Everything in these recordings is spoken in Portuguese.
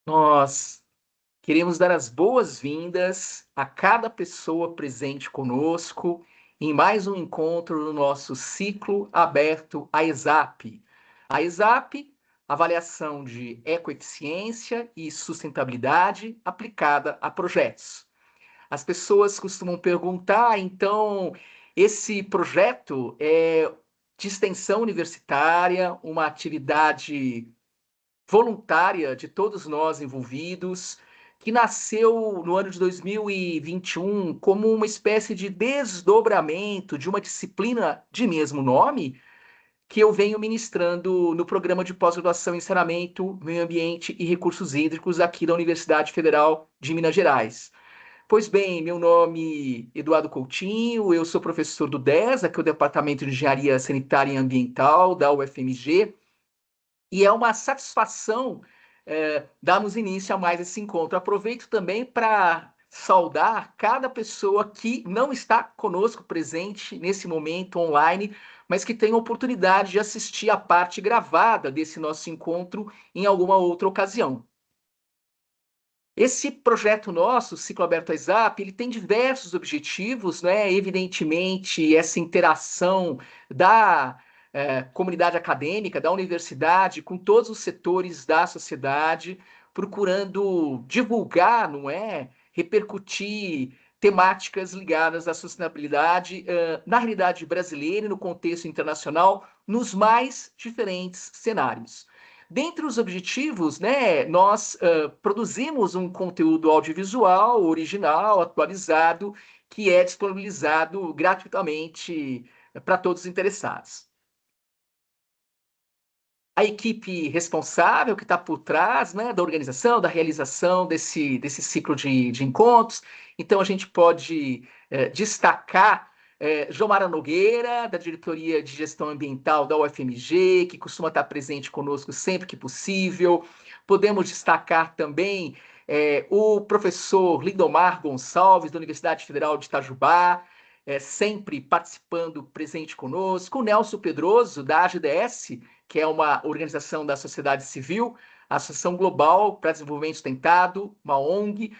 Nós queremos dar as boas-vindas a cada pessoa presente conosco em mais um encontro no nosso ciclo aberto à ESAP. A ESAP, avaliação de ecoeficiência e sustentabilidade aplicada a projetos. As pessoas costumam perguntar, então, esse projeto é de extensão universitária, uma atividade voluntária de todos nós envolvidos, que nasceu no ano de 2021 como uma espécie de desdobramento de uma disciplina de mesmo nome que eu venho ministrando no programa de pós-graduação em saneamento, meio ambiente e recursos hídricos aqui da Universidade Federal de Minas Gerais. Pois bem, meu nome é Eduardo Coutinho, eu sou professor do DES, aqui é o Departamento de Engenharia Sanitária e Ambiental da UFMG, e é uma satisfação darmos início a mais esse encontro. Aproveito também para saudar cada pessoa que não está conosco presente nesse momento online, mas que tem a oportunidade de assistir a parte gravada desse nosso encontro em alguma outra ocasião. Esse projeto nosso, Ciclo Aberto ESAP, ele tem diversos objetivos, né? Evidentemente, essa interação da comunidade acadêmica, da universidade, com todos os setores da sociedade, procurando divulgar, não é? Repercutir temáticas ligadas à sustentabilidade na realidade brasileira e no contexto internacional, nos mais diferentes cenários. Dentre os objetivos, né, nós produzimos um conteúdo audiovisual, original, atualizado, que é disponibilizado gratuitamente para todos os interessados. A equipe responsável que está por trás, né, da organização, da realização desse ciclo de encontros. Então, a gente pode destacar Jomara Nogueira, da Diretoria de Gestão Ambiental da UFMG, que costuma estar presente conosco sempre que possível. Podemos destacar também o professor Lindomar Gonçalves, da Universidade Federal de Itajubá, sempre participando, presente conosco. O Nelson Pedroso, da AGDS, que é uma organização da sociedade civil, a Associação Global para Desenvolvimento Sustentado, uma ONG,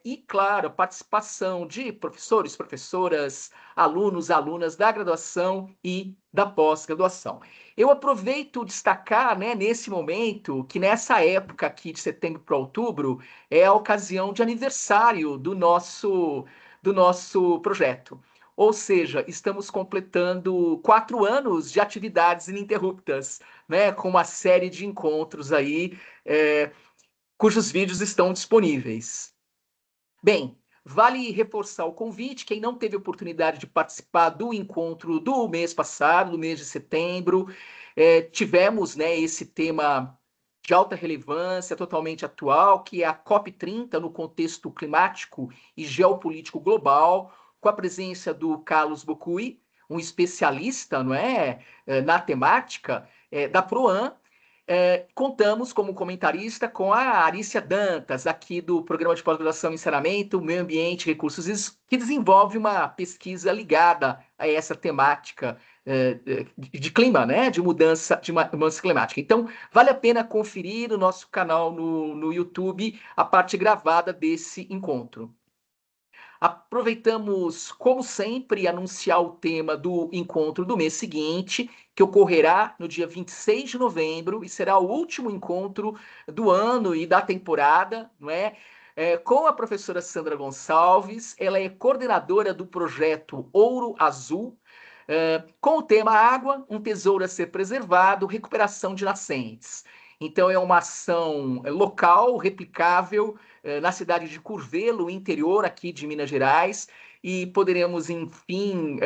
e, claro, a participação de professores, professoras, alunos, alunas da graduação e da pós-graduação. Eu aproveito destacar, né, nesse momento, que nessa época aqui de setembro para outubro, é a ocasião de aniversário do nosso projeto. Ou seja, estamos completando 4 anos de atividades ininterruptas, né, com uma série de encontros aí, cujos vídeos estão disponíveis. Bem, vale reforçar o convite, quem não teve oportunidade de participar do encontro do mês passado, do mês de setembro, tivemos, né, esse tema de alta relevância, totalmente atual, que é a COP30 no contexto climático e geopolítico global, com a presença do Carlos Bocui, um especialista, não é, na temática da PROAN. Contamos como comentarista com a Arícia Dantas, aqui do Programa de Pós-Graduação em Saneamento, Meio Ambiente e Recursos, que desenvolve uma pesquisa ligada a essa temática de clima, né? De mudança climática. Então, vale a pena conferir no nosso canal no YouTube a parte gravada desse encontro. Aproveitamos, como sempre, anunciar o tema do encontro do mês seguinte, que ocorrerá no dia 26 de novembro e será o último encontro do ano e da temporada, não é? Com a professora Sandra Gonçalves. Ela é coordenadora do projeto Ouro Azul, com o tema Água, um tesouro a ser preservado, recuperação de nascentes. Então, é uma ação local, replicável, na cidade de Curvelo, interior aqui de Minas Gerais, e poderemos, enfim,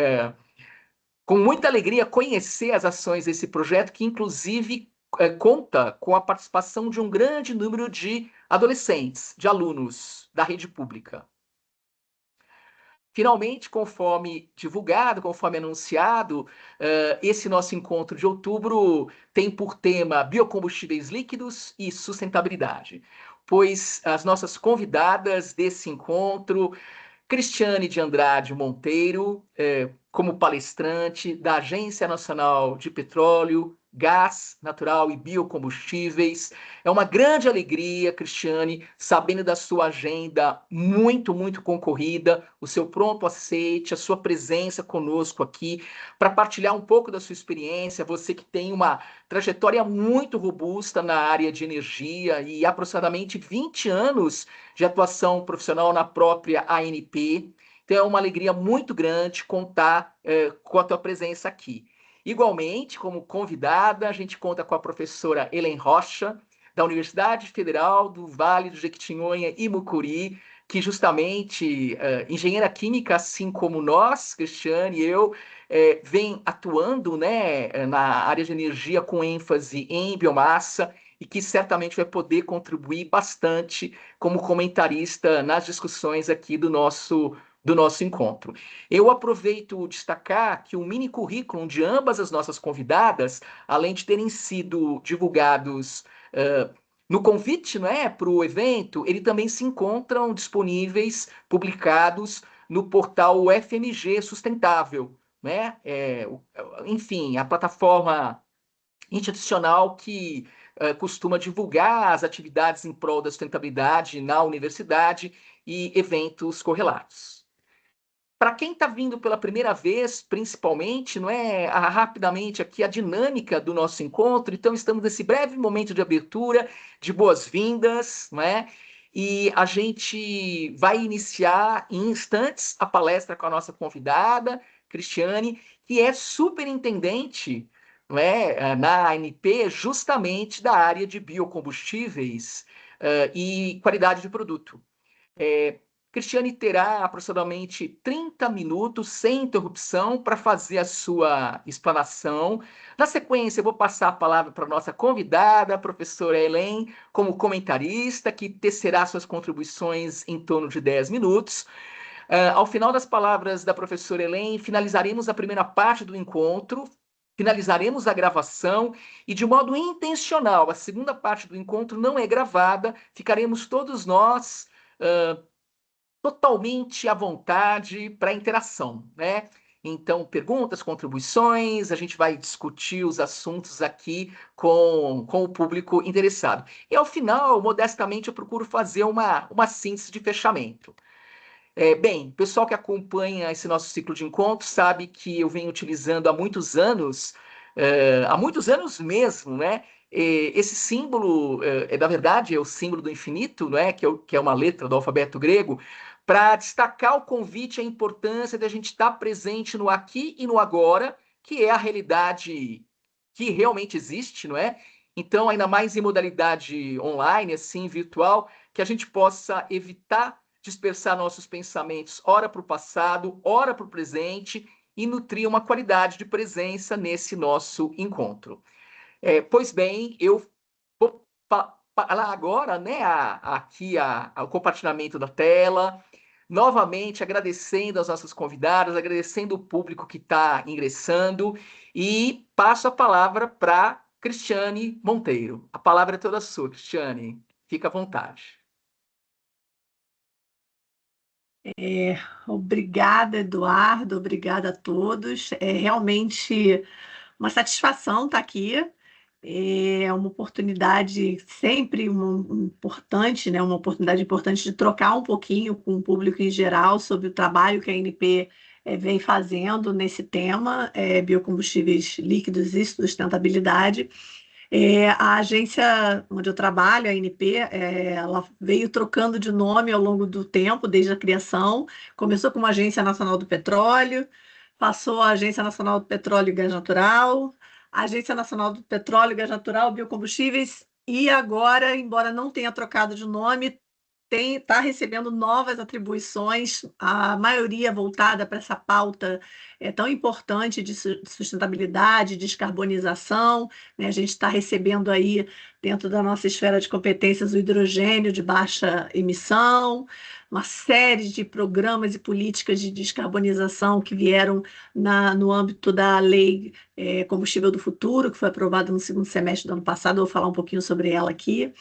com muita alegria, conhecer as ações desse projeto, que inclusive conta com a participação de um grande número de adolescentes, de alunos da rede pública. Finalmente, conforme divulgado, conforme anunciado, esse nosso encontro de outubro tem por tema biocombustíveis líquidos e sustentabilidade, pois as nossas convidadas desse encontro, Cristiane de Andrade Monteiro, como palestrante da Agência Nacional de Petróleo, gás natural e biocombustíveis. É uma grande alegria, Cristiane, sabendo da sua agenda muito, muito concorrida, o seu pronto aceite, a sua presença conosco aqui, para partilhar um pouco da sua experiência. Você que tem uma trajetória muito robusta na área de energia e aproximadamente 20 anos de atuação profissional na própria ANP. Então, é uma alegria muito grande contar com a tua presença aqui. Igualmente, como convidada, a gente conta com a professora Helen Rocha, da Universidade Federal do Vale do Jequitinhonha e Mucuri, que justamente, engenheira química, assim como nós, Cristiane e eu, vem atuando, né, na área de energia com ênfase em biomassa e que certamente vai poder contribuir bastante como comentarista nas discussões aqui do nosso encontro. Eu aproveito destacar que o mini currículo de ambas as nossas convidadas, além de terem sido divulgados no convite, né, para o evento, ele também se encontram disponíveis, publicados no portal UFMG Sustentável, né? Enfim, a plataforma institucional que costuma divulgar as atividades em prol da sustentabilidade na universidade e eventos correlatos. Para quem está vindo pela primeira vez, principalmente, não é rapidamente aqui a dinâmica do nosso encontro. Então, estamos nesse breve momento de abertura, de boas-vindas, não é? E a gente vai iniciar em instantes a palestra com a nossa convidada, Cristiane, que é superintendente, não é, na ANP, justamente da área de biocombustíveis e qualidade de produto. Cristiane terá aproximadamente 30 minutos sem interrupção para fazer a sua explanação. Na sequência, eu vou passar a palavra para a nossa convidada, a professora Helen, como comentarista, que tecerá suas contribuições em torno de 10 minutos. Ao final das palavras da professora Helen, finalizaremos a primeira parte do encontro, finalizaremos a gravação e, de modo intencional, a segunda parte do encontro não é gravada, ficaremos todos nós totalmente à vontade para interação, né? Então, perguntas, contribuições, a gente vai discutir os assuntos aqui com o público interessado. E ao final, modestamente, eu procuro fazer uma síntese de fechamento. Bem, o pessoal que acompanha esse nosso ciclo de encontros sabe que eu venho utilizando há muitos anos mesmo, né? Esse símbolo, na verdade, é o símbolo do infinito, né? Que é uma letra do alfabeto grego, para destacar o convite, a importância de a gente estar presente no aqui e no agora, que é a realidade que realmente existe, não é? Então, ainda mais em modalidade online, assim, virtual, que a gente possa evitar dispersar nossos pensamentos, ora para o passado, ora para o presente, e nutrir uma qualidade de presença nesse nosso encontro. Pois bem, eu vou falar agora, né, ao compartilhamento da tela, novamente agradecendo aos nossos convidados, agradecendo o público que está ingressando, e passo a palavra para Cristiane Monteiro. A palavra é toda sua, Cristiane. Fica à vontade. Obrigada, Eduardo, obrigada a todos. É realmente uma satisfação estar aqui. É uma oportunidade sempre importante, né? Uma oportunidade importante de trocar um pouquinho com o público em geral sobre o trabalho que a ANP vem fazendo nesse tema, biocombustíveis líquidos e sustentabilidade. A agência onde eu trabalho, a ANP, ela veio trocando de nome ao longo do tempo, desde a criação. Começou como Agência Nacional do Petróleo, passou a Agência Nacional do Petróleo e Gás Natural, a Agência Nacional do Petróleo, Gás Natural, Biocombustíveis, e agora, embora não tenha trocado de nome, está recebendo novas atribuições, a maioria voltada para essa pauta tão importante de sustentabilidade, descarbonização, né? A gente está recebendo aí, dentro da nossa esfera de competências, o hidrogênio de baixa emissão, uma série de programas e políticas de descarbonização que vieram no âmbito da Lei Combustível do Futuro, que foi aprovada no segundo semestre do ano passado. Eu vou falar um pouquinho sobre ela aqui.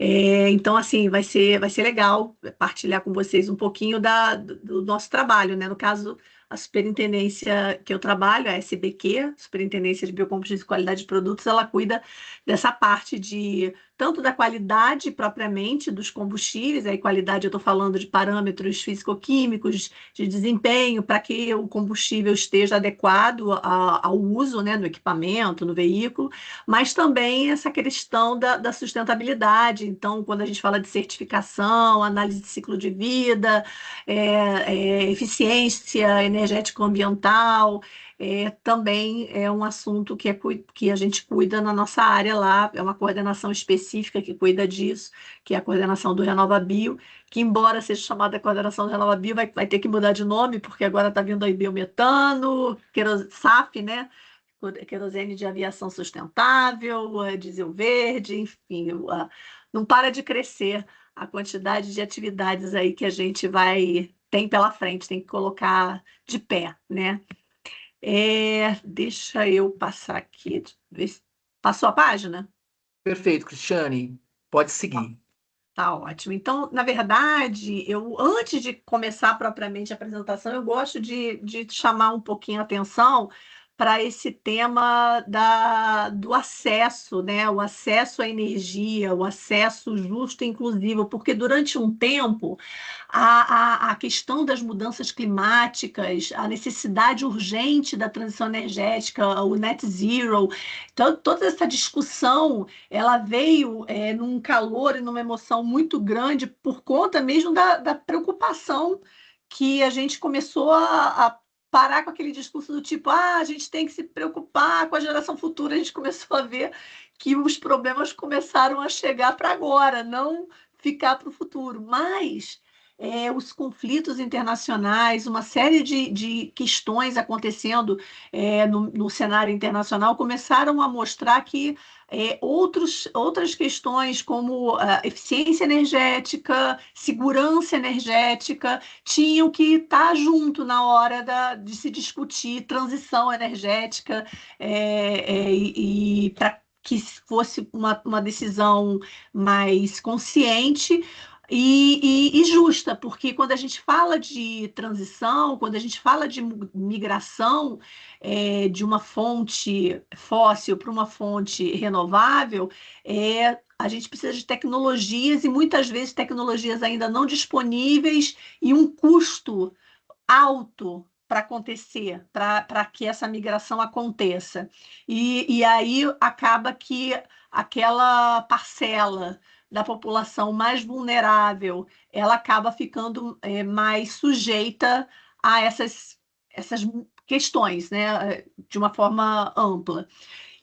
Então, assim, vai ser legal partilhar com vocês um pouquinho do nosso trabalho, né? No caso, A superintendência que eu trabalho, a SBQ, Superintendência de Biocombustíveis e Qualidade de Produtos, ela cuida dessa parte de tanto da qualidade propriamente dos combustíveis, aí qualidade eu estou falando de parâmetros físico-químicos, de desempenho, para que o combustível esteja adequado ao uso, né, no equipamento, no veículo, mas também essa questão da sustentabilidade. Então, quando a gente fala de certificação, análise de ciclo de vida, eficiência energético-ambiental, também é um assunto que a gente cuida na nossa área lá, é uma coordenação específica que cuida disso, que é a coordenação do RenovaBio, que embora seja chamada coordenação do RenovaBio, vai ter que mudar de nome, porque agora está vindo aí biometano, SAF, né? Querosene de aviação sustentável, diesel verde, enfim, não para de crescer a quantidade de atividades aí que a gente tem pela frente, tem que colocar de pé, né? Deixa eu passar aqui, passou a página? Perfeito, Cristiane. Pode seguir. Tá ótimo. Então, na verdade, antes de começar propriamente a apresentação, eu gosto de chamar um pouquinho a atenção para esse tema do acesso, né? O acesso à energia, o acesso justo e inclusivo, porque durante um tempo a questão das mudanças climáticas, a necessidade urgente da transição energética, o net zero, então, toda essa discussão ela veio num calor e numa emoção muito grande por conta mesmo da preocupação que a gente começou a parar com aquele discurso do tipo, a gente tem que se preocupar com a geração futura. A gente começou a ver que os problemas começaram a chegar para agora, não ficar para o futuro. Mas os conflitos internacionais, uma série de questões acontecendo no cenário internacional começaram a mostrar que outras questões como eficiência energética, segurança energética, tinham que estar junto na hora de se discutir transição energética e para que fosse uma decisão mais consciente e justa, porque quando a gente fala de transição, quando a gente fala de migração de uma fonte fóssil para uma fonte renovável, a gente precisa de tecnologias e muitas vezes tecnologias ainda não disponíveis e um custo alto para acontecer, para que essa migração aconteça. E aí acaba que aquela parcela da população mais vulnerável, ela acaba ficando mais sujeita a essas questões, né, de uma forma ampla.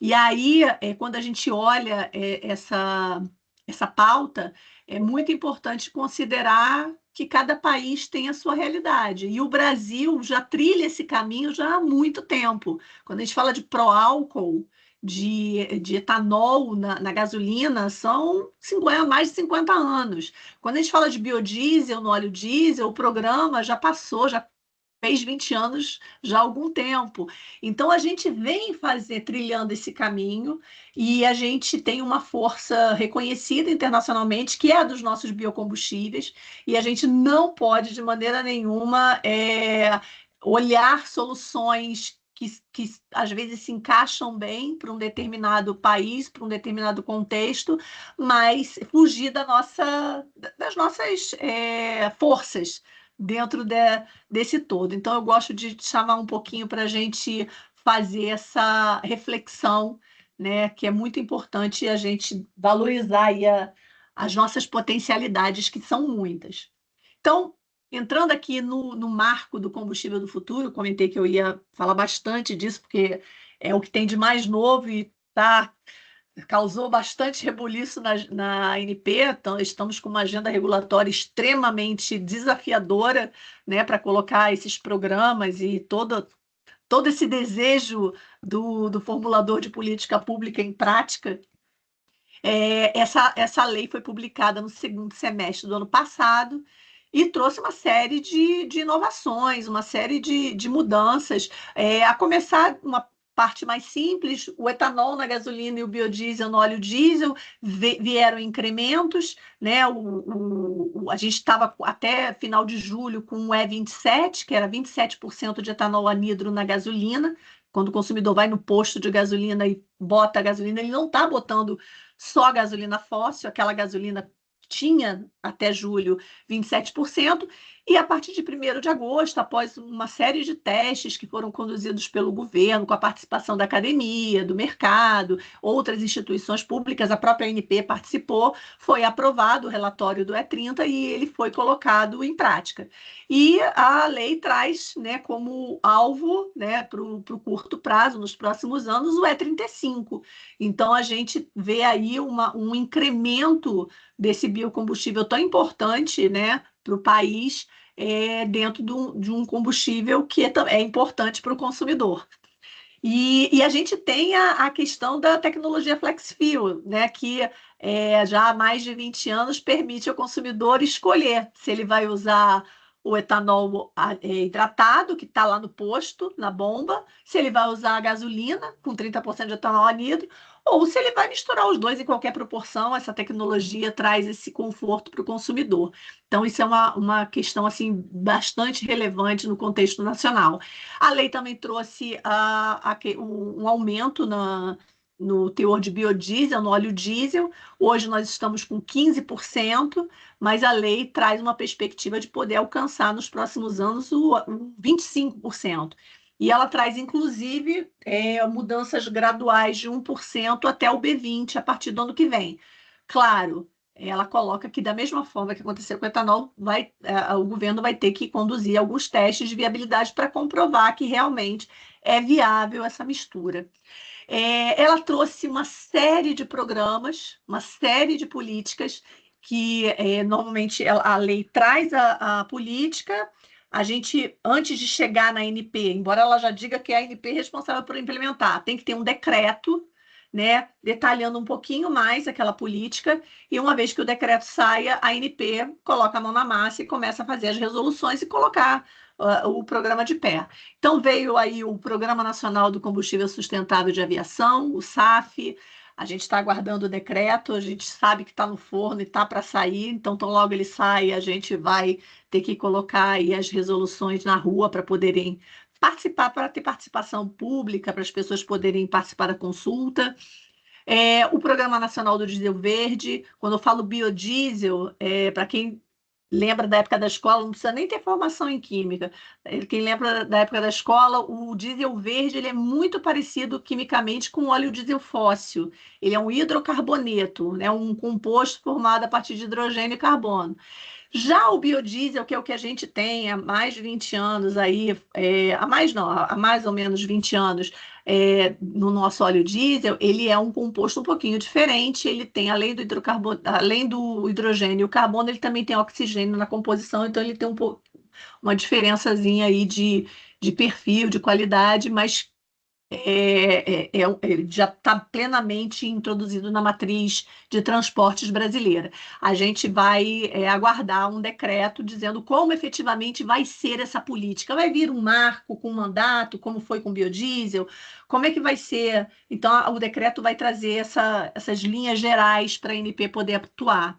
E aí, quando a gente olha essa pauta, é muito importante considerar que cada país tem a sua realidade. E o Brasil já trilha esse caminho já há muito tempo. Quando a gente fala de pró-álcool, de etanol na gasolina, são mais de 50 anos. Quando a gente fala de biodiesel no óleo diesel, o programa já passou, já fez 20 anos já há algum tempo. Então a gente vem trilhando esse caminho e a gente tem uma força reconhecida internacionalmente, que é a dos nossos biocombustíveis, e a gente não pode, de maneira nenhuma, olhar soluções que às vezes se encaixam bem para um determinado país, para um determinado contexto, mas fugir das nossas forças dentro desse todo. Então, eu gosto de chamar um pouquinho para a gente fazer essa reflexão, né, que é muito importante a gente valorizar aí as nossas potencialidades, que são muitas. Então, entrando aqui no marco do combustível do futuro, comentei que eu ia falar bastante disso, porque é o que tem de mais novo e causou bastante rebuliço na ANP, então estamos com uma agenda regulatória extremamente desafiadora, né, para colocar esses programas e todo esse desejo do formulador de política pública em prática. Essa lei foi publicada no segundo semestre do ano passado e trouxe uma série de inovações, uma série de mudanças, a começar parte mais simples, o etanol na gasolina e o biodiesel no óleo diesel vieram incrementos, né? A gente estava até final de julho com o E27, que era 27% de etanol anidro na gasolina. Quando o consumidor vai no posto de gasolina e bota a gasolina, ele não está botando só gasolina fóssil, aquela gasolina tinha até julho 27%, e a partir de 1º de agosto, após uma série de testes que foram conduzidos pelo governo, com a participação da academia, do mercado, outras instituições públicas, a própria ANP participou, foi aprovado o relatório do E30 e ele foi colocado em prática. E a lei traz, né, como alvo, né, para o curto prazo, nos próximos anos, o E35. Então, a gente vê aí um incremento desse biocombustível tão importante, né, para o país, dentro de um combustível que é importante para o consumidor. E a gente tem a questão da tecnologia flex-fuel, né, que já há mais de 20 anos permite ao consumidor escolher se ele vai usar o etanol hidratado, que está lá no posto, na bomba, se ele vai usar a gasolina, com 30% de etanol anidro, ou se ele vai misturar os dois em qualquer proporção. Essa tecnologia traz esse conforto para o consumidor. Então, isso é uma questão assim, bastante relevante no contexto nacional. A lei também trouxe um aumento no teor de biodiesel, no óleo diesel. Hoje nós estamos com 15%, mas a lei traz uma perspectiva de poder alcançar nos próximos anos o 25%. E ela traz, inclusive, mudanças graduais de 1% até o B20 a partir do ano que vem. Claro, ela coloca que, da mesma forma que aconteceu com o etanol, o governo vai ter que conduzir alguns testes de viabilidade para comprovar que realmente é viável essa mistura. Ela trouxe uma série de programas, uma série de políticas que normalmente a lei traz a política. A gente, antes de chegar na ANP, embora ela já diga que é a ANP responsável por implementar, tem que ter um decreto, né, detalhando um pouquinho mais aquela política, e uma vez que o decreto saia, a ANP coloca a mão na massa e começa a fazer as resoluções e colocar o programa de pé. Então, veio aí o Programa Nacional do Combustível Sustentável de Aviação, o SAF. A gente está aguardando o decreto, a gente sabe que está no forno e está para sair, então, tão logo ele sai, a gente vai ter que colocar aí as resoluções na rua para poderem participar, para ter participação pública, para as pessoas poderem participar da consulta. O Programa Nacional do Diesel Verde, quando eu falo biodiesel, para quem lembra da época da escola, não precisa nem ter formação em química. Quem lembra da época da escola, o diesel verde ele é muito parecido quimicamente com o óleo diesel fóssil. Ele é um hidrocarboneto, né, um composto formado a partir de hidrogênio e carbono. Já o biodiesel, que é o que a gente tem há mais de 20 anos aí, há mais ou menos 20 anos, no nosso óleo diesel, ele é um composto um pouquinho diferente. Ele tem, além do hidrogênio e o carbono, ele também tem oxigênio na composição, então ele tem uma diferençazinha aí de perfil, de qualidade, mas ele já está plenamente introduzido na matriz de transportes brasileira. A gente vai aguardar um decreto dizendo como efetivamente vai ser essa política. Vai vir um marco com mandato, como foi com o biodiesel? Como é que vai ser? Então, o decreto vai trazer essas linhas gerais para a ANP poder atuar.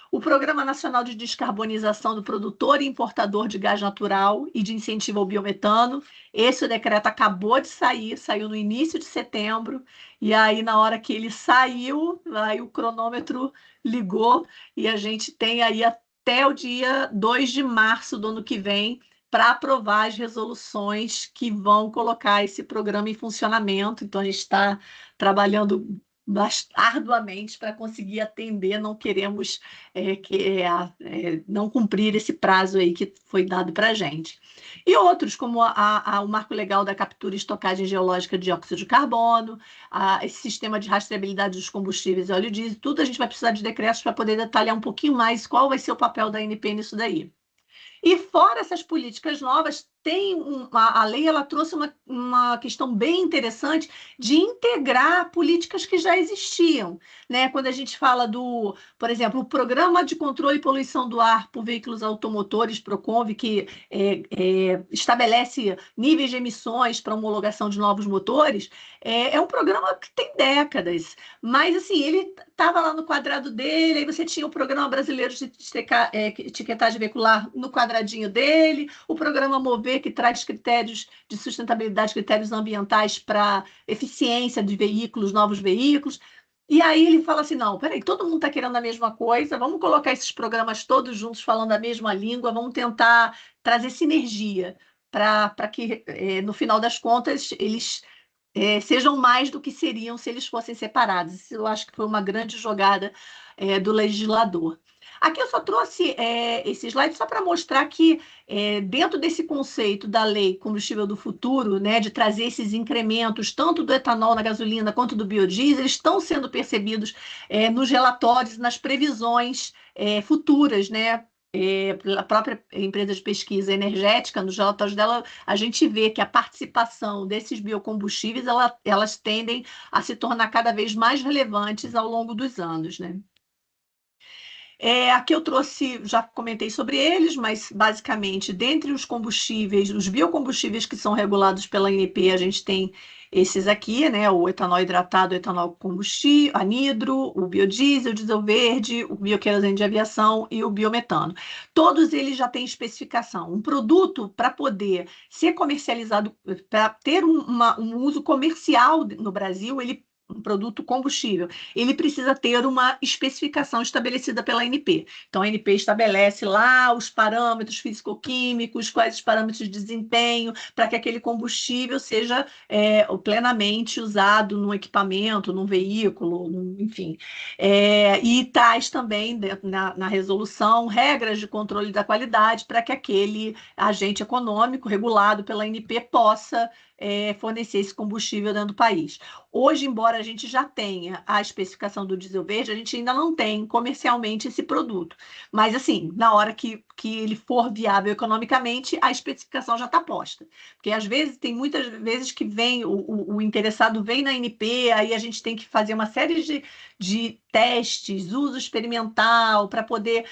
O Programa Nacional de Descarbonização do Produtor e Importador de Gás Natural e de Incentivo ao Biometano. Esse decreto acabou de sair, saiu no início de setembro, e aí na hora que ele saiu, aí o cronômetro ligou, e a gente tem aí até o dia 2 de março do ano que vem para aprovar as resoluções que vão colocar esse programa em funcionamento. Então, a gente está trabalhando arduamente para conseguir atender, não queremos não cumprir esse prazo aí que foi dado para a gente. E outros, como o Marco Legal da Captura e Estocagem Geológica de Dióxido de Carbono, esse sistema de rastreabilidade dos combustíveis e óleo diesel, tudo a gente vai precisar de decretos para poder detalhar um pouquinho mais qual vai ser o papel da ANP nisso daí. E fora essas políticas novas, a lei ela trouxe uma questão bem interessante de integrar políticas que já existiam, né? Quando a gente fala por exemplo, o Programa de Controle e Poluição do Ar por Veículos Automotores, PROCONV, que estabelece níveis de emissões para homologação de novos motores, é um programa que tem décadas, mas assim, ele estava lá no quadrado dele, aí você tinha o Programa Brasileiro de Etiquetagem Veicular no quadradinho dele, o Programa Mover, que traz critérios de sustentabilidade, critérios ambientais para eficiência de veículos, novos veículos. E aí ele fala assim, não, peraí, todo mundo está querendo a mesma coisa, vamos colocar esses programas todos juntos falando a mesma língua, vamos tentar trazer sinergia para que, no final das contas, eles sejam mais do que seriam se eles fossem separados. Isso eu acho que foi uma grande jogada do legislador. Aqui eu só trouxe esse slide só para mostrar que, dentro desse conceito da lei combustível do futuro, né, de trazer esses incrementos, tanto do etanol na gasolina quanto do biodiesel, eles estão sendo percebidos nos relatórios, nas previsões futuras, né? Pela própria empresa de pesquisa energética, nos relatórios dela, a gente vê que a participação desses biocombustíveis, elas tendem a se tornar cada vez mais relevantes ao longo dos anos, né? Aqui eu trouxe, já comentei sobre eles, mas basicamente, dentre os combustíveis, os biocombustíveis que são regulados pela ANP, a gente tem esses aqui, né? O etanol hidratado, o etanol combustível, anidro, o biodiesel, o diesel verde, o bioquerosene de aviação e o biometano. Todos eles já têm especificação. Um produto, para poder ser comercializado, para ter um uso comercial no Brasil, um produto combustível, ele precisa ter uma especificação estabelecida pela ANP. Então, a ANP estabelece lá os parâmetros físico-químicos, quais os parâmetros de desempenho, para que aquele combustível seja plenamente usado num equipamento, num veículo, enfim. E traz também, na resolução, regras de controle da qualidade para que aquele agente econômico regulado pela ANP possa fornecer esse combustível dentro do país. Hoje, embora a gente já tenha a especificação do diesel verde, a gente ainda não tem comercialmente esse produto. Mas, assim, na hora que ele for viável economicamente, a especificação já está posta. Porque, às vezes, tem muitas vezes que o interessado vem na ANP, aí a gente tem que fazer uma série de testes, uso experimental, para poder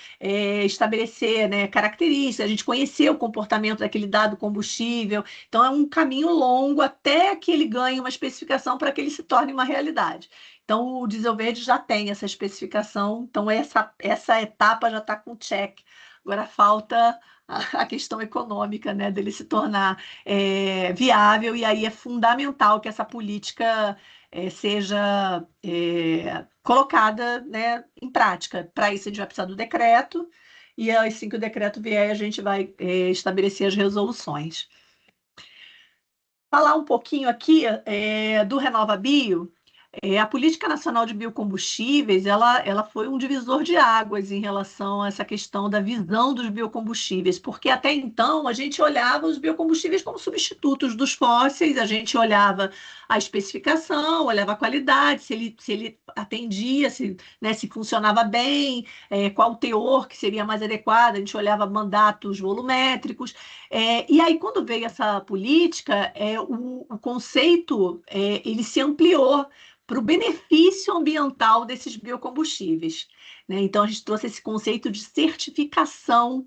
estabelecer, né, características, a gente conhecer o comportamento daquele dado combustível. Então, é um caminho longo até que ele ganhe uma especificação para que ele se torne uma realidade. Então, o diesel verde já tem essa especificação, então essa etapa já está com check. Agora falta a questão econômica, né, dele se tornar viável, e aí é fundamental que essa política seja colocada, né, em prática. Para isso, a gente vai precisar do decreto, e assim que o decreto vier, a gente vai estabelecer as resoluções. Falar um pouquinho aqui do RenovaBio. A Política Nacional de Biocombustíveis, ela foi um divisor de águas em relação a essa questão da visão dos biocombustíveis, porque até então a gente olhava os biocombustíveis como substitutos dos fósseis, a gente olhava a especificação, olhava a qualidade, se ele atendia, né, se funcionava bem, qual o teor que seria mais adequado, a gente olhava mandatos volumétricos, e aí quando veio essa política, o conceito ele se ampliou para o benefício ambiental desses biocombustíveis, né? Então, a gente trouxe esse conceito de certificação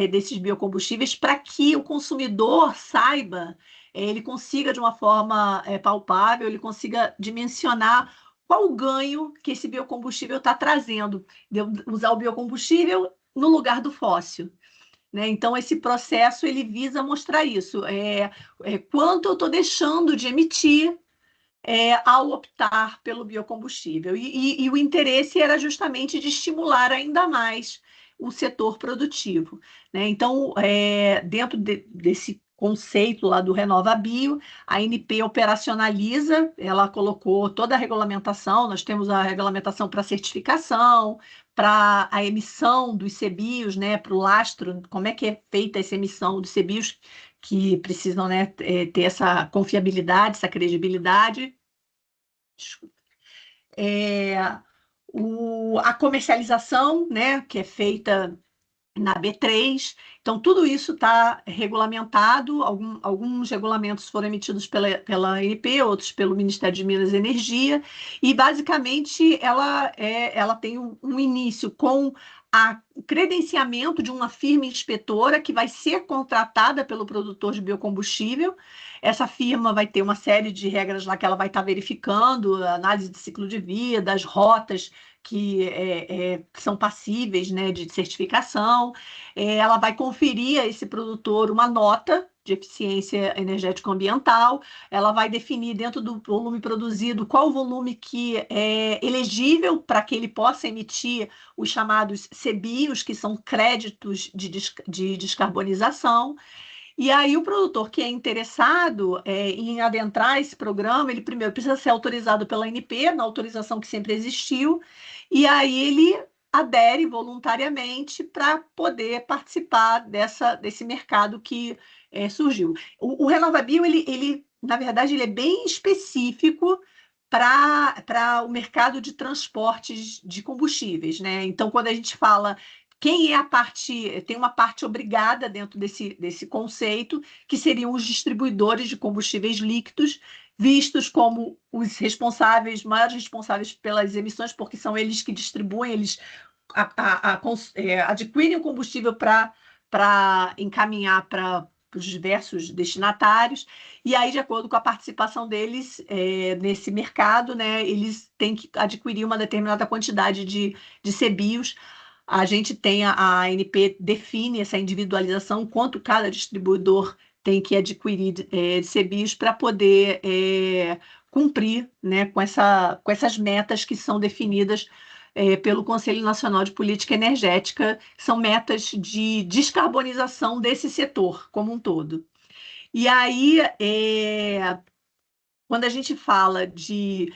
desses biocombustíveis para que o consumidor saiba, ele consiga, de uma forma palpável, ele consiga dimensionar qual o ganho que esse biocombustível está trazendo, de usar o biocombustível no lugar do fóssil. Né? Então, esse processo ele visa mostrar isso, quanto eu estou deixando de emitir ao optar pelo biocombustível. E o interesse era justamente de estimular ainda mais o setor produtivo. Né? Então, dentro desse conceito lá do RenovaBio, a ANP operacionaliza, ela colocou toda a regulamentação, nós temos a regulamentação para certificação, para a emissão dos CBIOS, né, para o lastro, como é que é feita essa emissão dos CBIOS, que precisam, né, ter essa confiabilidade, essa credibilidade. A comercialização, né, que é feita na B3. Então, tudo isso está regulamentado. Alguns regulamentos foram emitidos pela ANP, outros pelo Ministério de Minas e Energia, e, basicamente, ela tem um início com o credenciamento de uma firma inspetora que vai ser contratada pelo produtor de biocombustível. Essa firma vai ter uma série de regras lá que ela vai estar verificando, análise de ciclo de vida, as rotas que são passíveis, né, de certificação. Ela vai conferir a esse produtor uma nota de eficiência energético-ambiental, ela vai definir dentro do volume produzido qual o volume que é elegível para que ele possa emitir os chamados CBIOs, que são créditos de descarbonização. E aí o produtor que é interessado em adentrar esse programa, ele primeiro precisa ser autorizado pela ANP, na autorização que sempre existiu, e aí ele adere voluntariamente para poder participar desse mercado que surgiu. O RenovaBio, na verdade, ele é bem específico para o mercado de transportes de combustíveis, né? Então, quando a gente fala quem é a parte, tem uma parte obrigada dentro desse conceito, que seriam os distribuidores de combustíveis líquidos, vistos como os maiores responsáveis pelas emissões, porque são eles que distribuem, eles adquirem o combustível para encaminhar para os diversos destinatários, e aí, de acordo com a participação deles nesse mercado, né, eles têm que adquirir uma determinada quantidade de CBIOs. A gente tem a ANP define essa individualização, quanto cada distribuidor tem que adquirir de CBIOs para poder cumprir, né, com essas metas que são definidas pelo Conselho Nacional de Política Energética, são metas de descarbonização desse setor como um todo. E aí, quando a gente fala de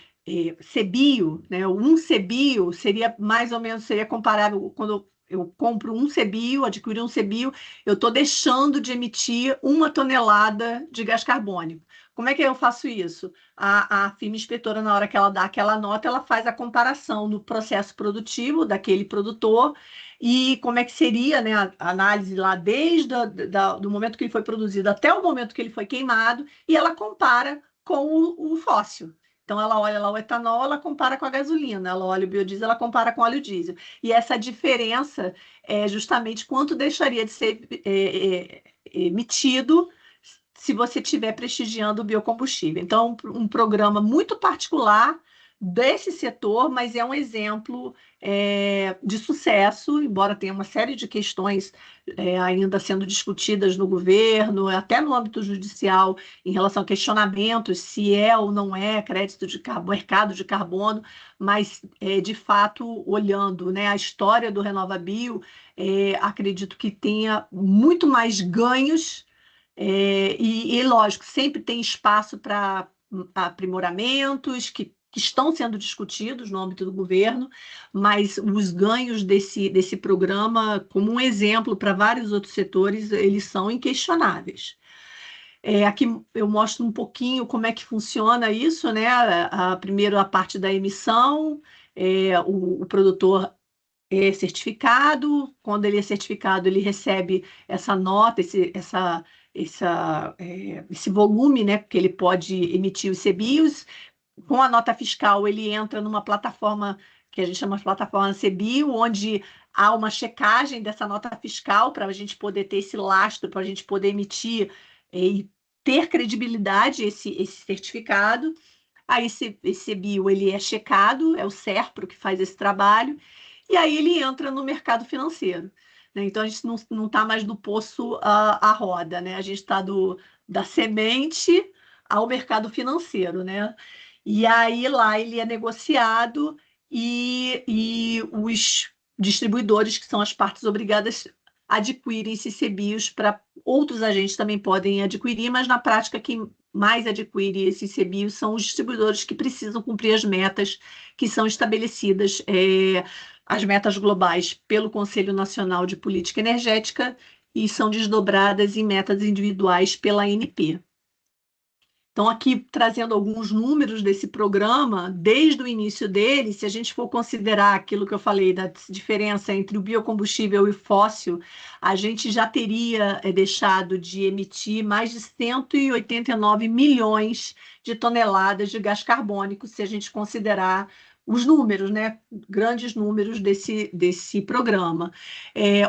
CBIO, né, um CBIO seria mais ou menos, seria comparável quando eu compro um CBIO, adquiro um CBIO, eu estou deixando de emitir 1 tonelada de gás carbônico. Como é que eu faço isso? A firma inspetora, na hora que ela dá aquela nota, ela faz a comparação no processo produtivo daquele produtor e como é que seria, né, a análise lá desde do momento que ele foi produzido até o momento que ele foi queimado, e ela compara com o fóssil. Então, ela olha lá o etanol, ela compara com a gasolina, ela olha o biodiesel, ela compara com o óleo diesel. E essa diferença é justamente quanto deixaria de ser emitido se você estiver prestigiando o biocombustível. Então, um programa muito particular desse setor, mas é um exemplo de sucesso, embora tenha uma série de questões ainda sendo discutidas no governo, até no âmbito judicial, em relação a questionamentos se é ou não é crédito de mercado de carbono, mas, de fato, olhando, né, a história do RenovaBio, acredito que tenha muito mais ganhos, lógico, sempre tem espaço para aprimoramentos que estão sendo discutidos no âmbito do governo, mas os ganhos desse programa, como um exemplo para vários outros setores, eles são inquestionáveis. Aqui eu mostro um pouquinho como é que funciona isso, né? Primeiro, a parte da emissão, o produtor é certificado, quando ele é certificado, ele recebe essa nota, esse volume, né, que ele pode emitir os CBIOs. Com a nota fiscal, ele entra numa plataforma que a gente chama de plataforma CBIO, onde há uma checagem dessa nota fiscal para a gente poder ter esse lastro, para a gente poder emitir e ter credibilidade esse certificado. Aí esse CBIO ele é checado, é o SERPRO que faz esse trabalho, e aí ele entra no mercado financeiro, né? Então, a gente não está mais do poço à roda, né? A gente está da semente ao mercado financeiro, né? E aí lá ele é negociado e os distribuidores, que são as partes obrigadas, adquirem esses CBIOs. Para outros agentes também podem adquirir, mas na prática quem mais adquire esses CBIOs são os distribuidores que precisam cumprir as metas que são estabelecidas, as metas globais pelo Conselho Nacional de Política Energética, e são desdobradas em metas individuais pela ANP. Então, aqui trazendo alguns números desse programa, desde o início dele, se a gente for considerar aquilo que eu falei da diferença entre o biocombustível e o fóssil, a gente já teria deixado de emitir mais de 189 milhões de toneladas de gás carbônico, se a gente considerar os números, né? Grandes números desse programa.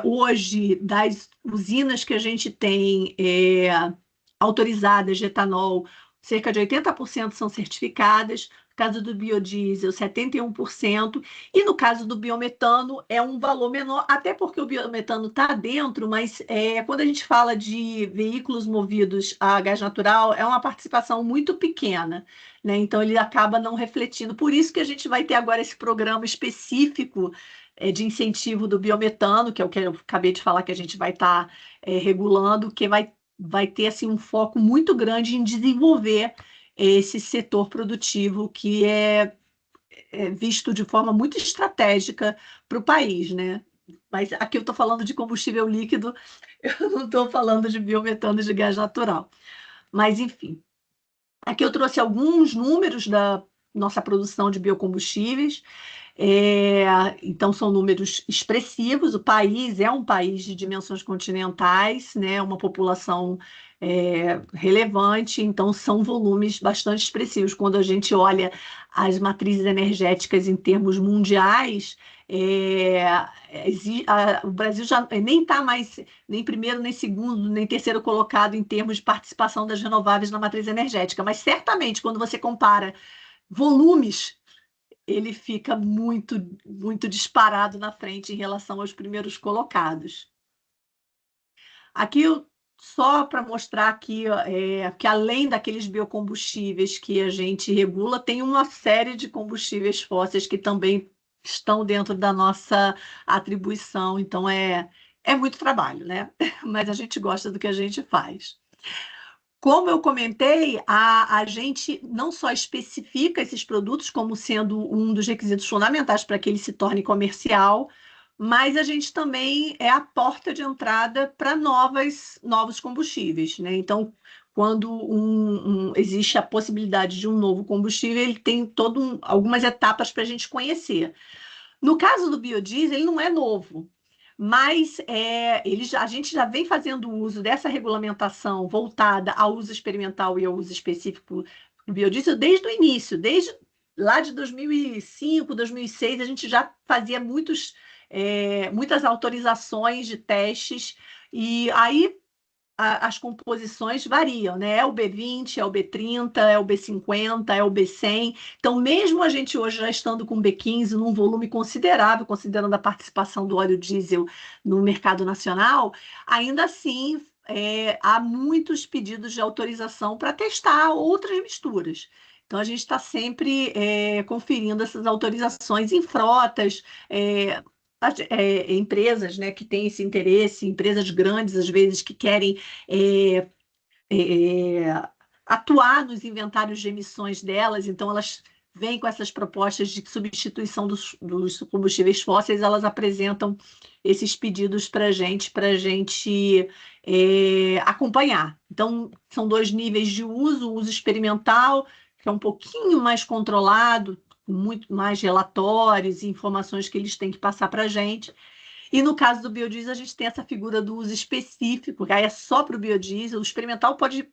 Hoje, das usinas que a gente tem autorizadas de etanol, cerca de 80% são certificadas. No caso do biodiesel, 71%. E no caso do biometano, é um valor menor, até porque o biometano está dentro, mas quando a gente fala de veículos movidos a gás natural, é uma participação muito pequena, né? Então, ele acaba não refletindo. Por isso que a gente vai ter agora esse programa específico de incentivo do biometano, que é o que eu acabei de falar que a gente vai estar regulando, que vai ter assim, um foco muito grande em desenvolver esse setor produtivo que é visto de forma muito estratégica para o país, né? Mas aqui eu estou falando de combustível líquido, eu não estou falando de biometano de gás natural. Mas, enfim, aqui eu trouxe alguns números da nossa produção de biocombustíveis. Então, são números expressivos. O país é um país de dimensões continentais, né? Uma população relevante, então são volumes bastante expressivos. Quando a gente olha as matrizes energéticas em termos mundiais, o Brasil já nem está mais nem primeiro, nem segundo, nem terceiro colocado em termos de participação das renováveis na matriz energética, mas certamente quando você compara volumes, ele fica muito, muito disparado na frente em relação aos primeiros colocados. Aqui, só para mostrar aqui, que além daqueles biocombustíveis que a gente regula, tem uma série de combustíveis fósseis que também estão dentro da nossa atribuição. Então, é muito trabalho, né? Mas a gente gosta do que a gente faz. Como eu comentei, a gente não só especifica esses produtos como sendo um dos requisitos fundamentais para que ele se torne comercial, mas a gente também é a porta de entrada para novos combustíveis, né? Então, quando existe a possibilidade de um novo combustível, ele tem algumas etapas para a gente conhecer. No caso do biodiesel, ele não é novo, mas a gente já vem fazendo uso dessa regulamentação voltada ao uso experimental e ao uso específico do biodiesel desde o início, desde lá de 2005, 2006, a gente já fazia muitas autorizações de testes, e aí as composições variam, né? É o B20, é o B30, é o B50, é o B100. Então, mesmo a gente hoje já estando com B15 num volume considerável, considerando a participação do óleo diesel no mercado nacional, ainda assim há muitos pedidos de autorização para testar outras misturas. Então, a gente está sempre conferindo essas autorizações em frotas, empresas, né, que têm esse interesse, empresas grandes, às vezes, que querem é, é, atuar nos inventários de emissões delas, então elas vêm com essas propostas de substituição dos combustíveis fósseis, elas apresentam esses pedidos para a gente acompanhar. Então, são dois níveis de uso: o uso experimental, que é um pouquinho mais controlado, muito mais relatórios e informações que eles têm que passar para a gente. E no caso do biodiesel, a gente tem essa figura do uso específico, que aí é só para o biodiesel. O experimental pode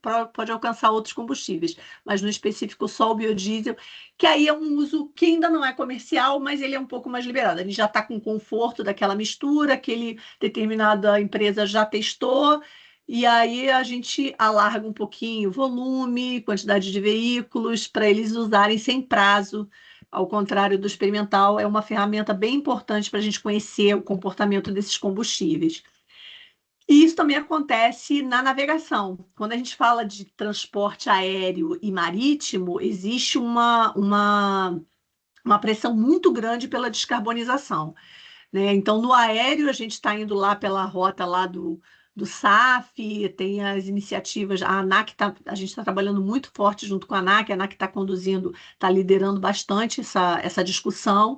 alcançar outros combustíveis, mas no específico só o biodiesel, que aí é um uso que ainda não é comercial, mas ele é um pouco mais liberado. A gente já está com conforto daquela mistura, aquele determinada empresa já testou, e aí a gente alarga um pouquinho o volume, quantidade de veículos, para eles usarem sem prazo. Ao contrário do experimental, é uma ferramenta bem importante para a gente conhecer o comportamento desses combustíveis. E isso também acontece na navegação. Quando a gente fala de transporte aéreo e marítimo, existe uma pressão muito grande pela descarbonização, né? Então, no aéreo, a gente está indo lá pela rota lá do SAF, tem as iniciativas, a ANAC a gente está trabalhando muito forte junto com a ANAC está conduzindo, está liderando bastante essa discussão.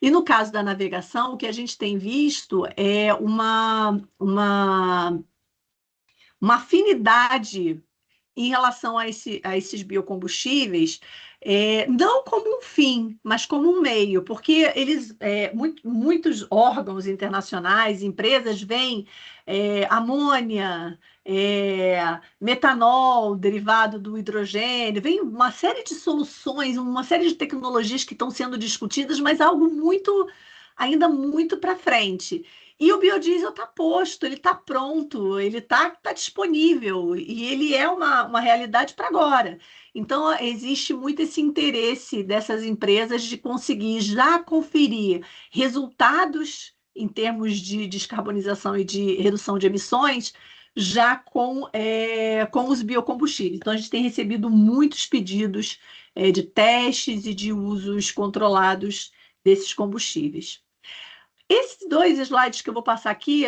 E no caso da navegação, o que a gente tem visto é uma afinidade em relação a esses biocombustíveis, não como um fim, mas como um meio, porque muitos órgãos internacionais, empresas veem amônia, metanol derivado do hidrogênio, vem uma série de soluções, uma série de tecnologias que estão sendo discutidas, mas algo ainda muito para frente. E o biodiesel está posto, ele está pronto, ele tá disponível e ele é uma realidade para agora. Então, existe muito esse interesse dessas empresas de conseguir já conferir resultados em termos de descarbonização e de redução de emissões, já com os biocombustíveis. Então, a gente tem recebido muitos pedidos de testes e de usos controlados desses combustíveis. Esses dois slides que eu vou passar aqui,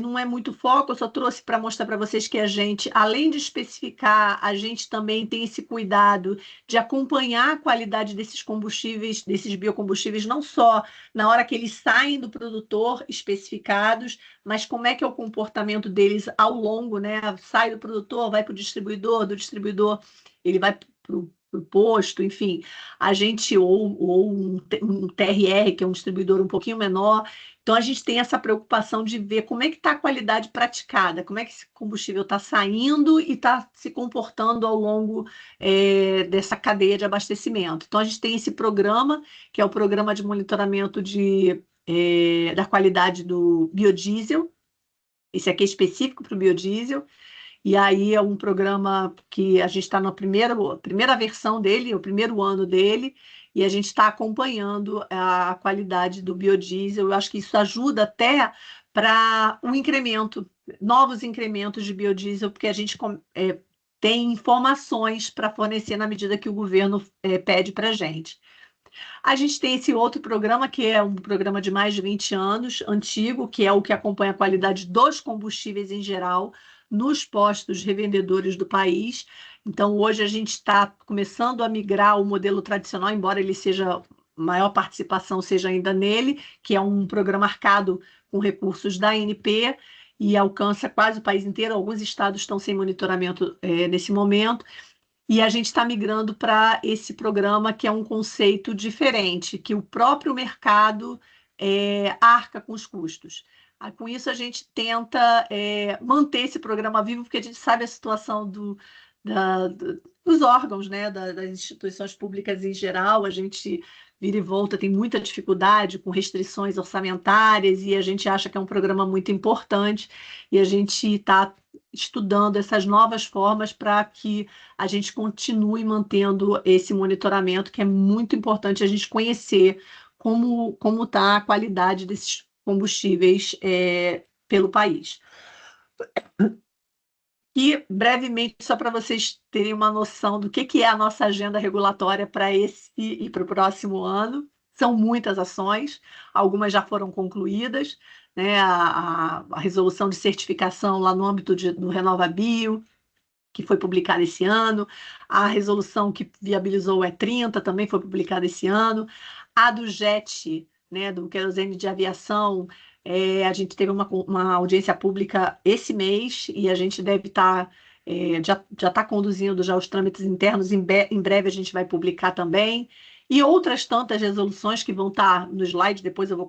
não é muito foco, eu só trouxe para mostrar para vocês que a gente, além de especificar, a gente também tem esse cuidado de acompanhar a qualidade desses combustíveis, desses biocombustíveis, não só na hora que eles saem do produtor especificados, mas como é que é o comportamento deles ao longo, né? Sai do produtor, vai para o distribuidor, do distribuidor ele vai para o posto, enfim, a gente, ou um TRR, que é um distribuidor um pouquinho menor. Então, a gente tem essa preocupação de ver como é que está a qualidade praticada, como é que esse combustível está saindo e está se comportando ao longo dessa cadeia de abastecimento. Então, a gente tem esse programa, que é o programa de monitoramento da qualidade do biodiesel. Esse aqui é específico para o biodiesel. E aí é um programa que a gente está na primeira versão dele, o primeiro ano dele, e a gente está acompanhando a qualidade do biodiesel. Eu acho que isso ajuda até para um incremento, novos incrementos de biodiesel, porque a gente tem informações para fornecer na medida que o governo pede para a gente. A gente tem esse outro programa, que é um programa de mais de 20 anos, antigo, que é o que acompanha a qualidade dos combustíveis em geral nos postos revendedores do país. Então, hoje a gente está começando a migrar o modelo tradicional, embora ele seja, maior participação seja ainda nele, que é um programa arcado com recursos da ANP e alcança quase o país inteiro. Alguns estados estão sem monitoramento nesse momento. E a gente está migrando para esse programa, que é um conceito diferente, que o próprio mercado arca com os custos. Com isso, a gente tenta manter esse programa vivo, porque a gente sabe a situação dos órgãos, né, das instituições públicas em geral. A gente vira e volta, tem muita dificuldade com restrições orçamentárias, e a gente acha que é um programa muito importante, e a gente está estudando essas novas formas para que a gente continue mantendo esse monitoramento, que é muito importante a gente conhecer como está a qualidade desses combustíveis pelo país. E, brevemente, só para vocês terem uma noção do que é a nossa agenda regulatória para esse e para o próximo ano, são muitas ações, algumas já foram concluídas, né? A resolução de certificação lá no âmbito do RenovaBio, que foi publicada esse ano, a resolução que viabilizou o E30 também foi publicada esse ano, a do JET, né, do querosene de aviação, a gente teve uma audiência pública esse mês e a gente deve estar, já está conduzindo já os trâmites internos, em breve a gente vai publicar também, e outras tantas resoluções que vão estar no slide, depois eu vou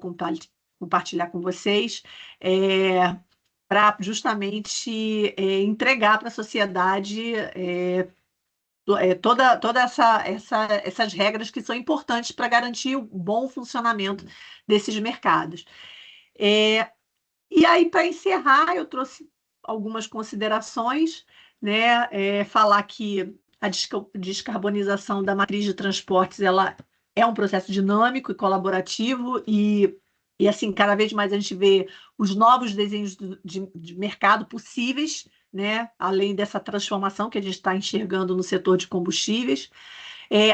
compartilhar com vocês, para justamente entregar para a sociedade toda essas regras que são importantes para garantir o bom funcionamento desses mercados. E aí, para encerrar, eu trouxe algumas considerações, né? Falar que a descarbonização da matriz de transportes ela é um processo dinâmico e colaborativo, e assim, cada vez mais a gente vê os novos desenhos de mercado possíveis, né? Além dessa transformação que a gente está enxergando no setor de combustíveis.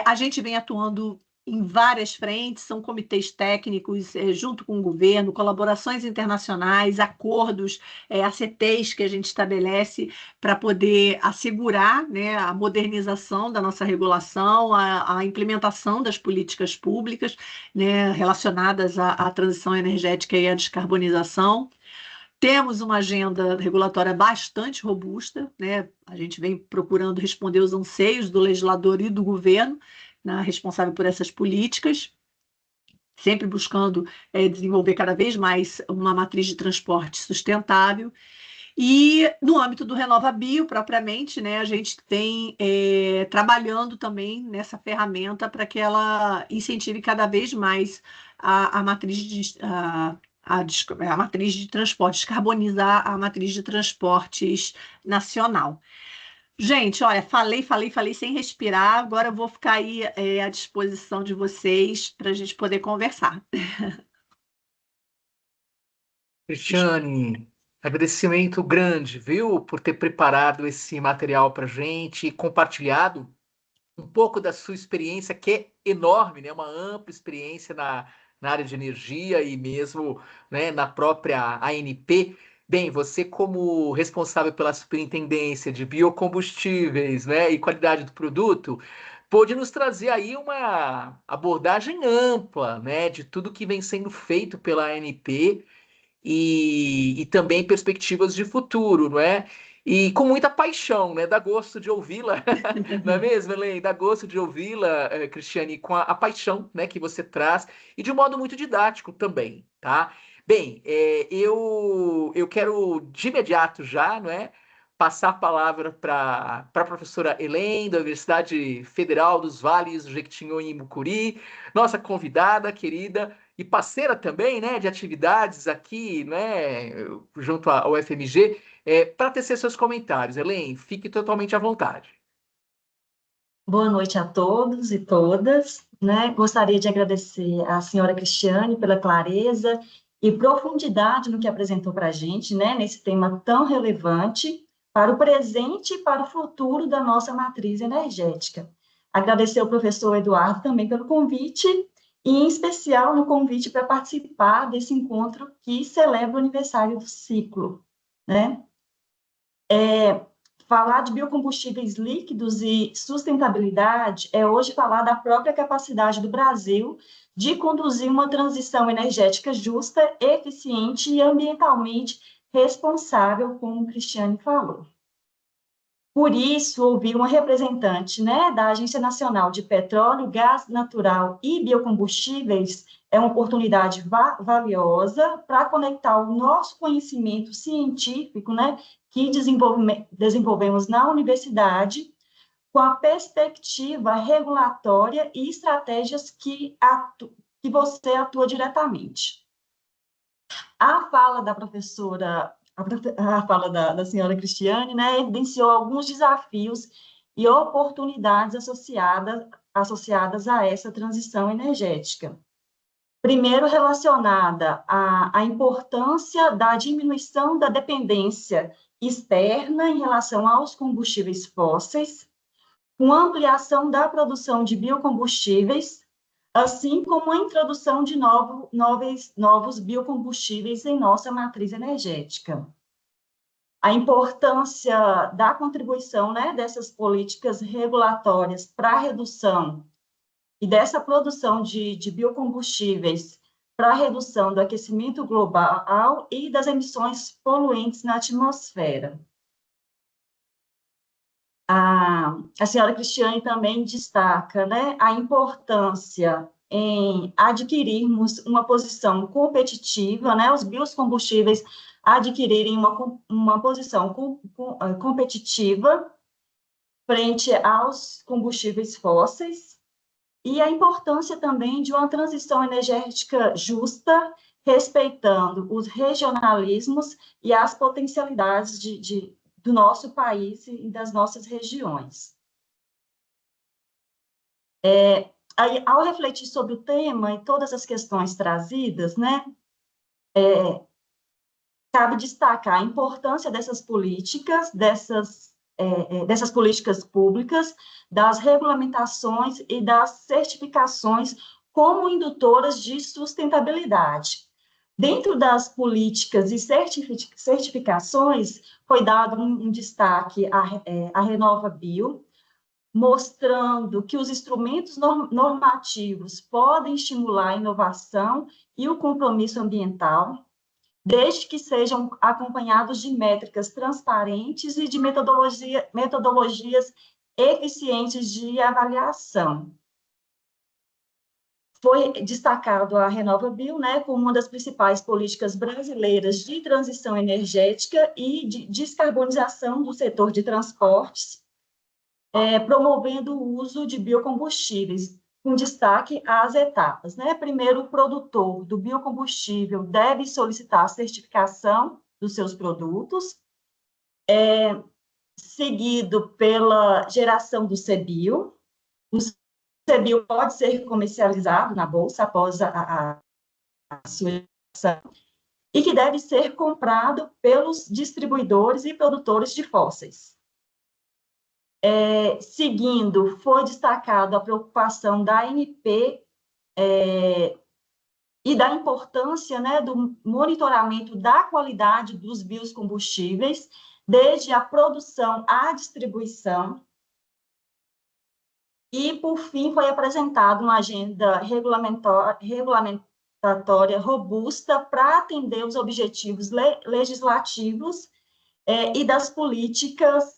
A gente vem atuando em várias frentes, são comitês técnicos junto com o governo, colaborações internacionais, acordos, ACTs que a gente estabelece para poder assegurar, né, a modernização da nossa regulação, a implementação das políticas públicas, né, relacionadas à transição energética e à descarbonização. Temos uma agenda regulatória bastante robusta, né? A gente vem procurando responder os anseios do legislador e do governo, né, responsável por essas políticas, sempre buscando desenvolver cada vez mais uma matriz de transporte sustentável. E no âmbito do RenovaBio, propriamente, né, a gente tem trabalhando também nessa ferramenta para que ela incentive cada vez mais a matriz a matriz de transporte, descarbonizar a matriz de transportes nacional. Gente, olha, falei sem respirar. Agora eu vou ficar aí à disposição de vocês para a gente poder conversar. Cristiane, agradecimento grande, viu, por ter preparado esse material para gente e compartilhado um pouco da sua experiência, que é enorme, né? Uma ampla experiência na área de energia e mesmo, né, na própria ANP. Bem, você como responsável pela superintendência de biocombustíveis, né, e qualidade do produto, pôde nos trazer aí uma abordagem ampla, né, de tudo que vem sendo feito pela ANP e também perspectivas de futuro, não é? E com muita paixão, né? Dá gosto de ouvi-la, não é mesmo, Elaine? Dá gosto de ouvi-la, Cristiane, com a paixão, né, que você traz e de um modo muito didático também, tá? Bem, eu quero de imediato já, não é? Passar a palavra para a professora Elaine, da Universidade Federal dos Vales do Jequitinhonha e Mucuri, nossa convidada querida e parceira também, né, de atividades aqui, né, junto ao FMG, para tecer seus comentários. Elaine, fique totalmente à vontade. Boa noite a todos e todas, né? Gostaria de agradecer à senhora Cristiane pela clareza e profundidade no que apresentou para a gente, né, nesse tema tão relevante para o presente e para o futuro da nossa matriz energética. Agradecer ao professor Eduardo também pelo convite, e em especial no convite para participar desse encontro que celebra o aniversário do ciclo, né? Falar de biocombustíveis líquidos e sustentabilidade é hoje falar da própria capacidade do Brasil de conduzir uma transição energética justa, eficiente e ambientalmente responsável, como o Cristiane falou. Por isso, ouvir uma representante, né, da Agência Nacional de Petróleo, Gás Natural e Biocombustíveis é uma oportunidade valiosa para conectar o nosso conhecimento científico, né, que desenvolvemos na universidade, com a perspectiva regulatória e estratégias que você atua diretamente. A fala da professora, a fala da senhora Cristiane, né, evidenciou alguns desafios e oportunidades associadas a essa transição energética. Primeiro, relacionada à importância da diminuição da dependência externa em relação aos combustíveis fósseis, com ampliação da produção de biocombustíveis, assim como a introdução de novos biocombustíveis em nossa matriz energética. A importância da contribuição, né, dessas políticas regulatórias para a redução e dessa produção de biocombustíveis para a redução do aquecimento global e das emissões poluentes na atmosfera. A senhora Cristiane também destaca, né, a importância em adquirirmos uma posição competitiva, né, os biocombustíveis adquirirem uma posição competitiva frente aos combustíveis fósseis, e a importância também de uma transição energética justa, respeitando os regionalismos e as potencialidades do nosso país e das nossas regiões. Ao refletir sobre o tema e todas as questões trazidas, né, cabe destacar a importância dessas políticas, dessas políticas públicas, das regulamentações e das certificações como indutoras de sustentabilidade. Dentro das políticas e certificações, foi dado um destaque à RenovaBio, mostrando que os instrumentos normativos podem estimular a inovação e o compromisso ambiental. desde que sejam acompanhados de métricas transparentes e de metodologias eficientes de avaliação. Foi destacado a RenovaBio, né, como uma das principais políticas brasileiras de transição energética e de descarbonização do setor de transportes, promovendo o uso de biocombustíveis, com destaque às etapas, né? Primeiro, o produtor do biocombustível deve solicitar a certificação dos seus produtos, seguido pela geração do CBio. O CBio pode ser comercializado na Bolsa após a sua geração, e que deve ser comprado pelos distribuidores e produtores de fósseis. Seguindo, foi destacado a preocupação da ANP e da importância, né, do monitoramento da qualidade dos biocombustíveis, desde a produção à distribuição. E, por fim, foi apresentada uma agenda regulamentatória robusta para atender os objetivos legislativos e das políticas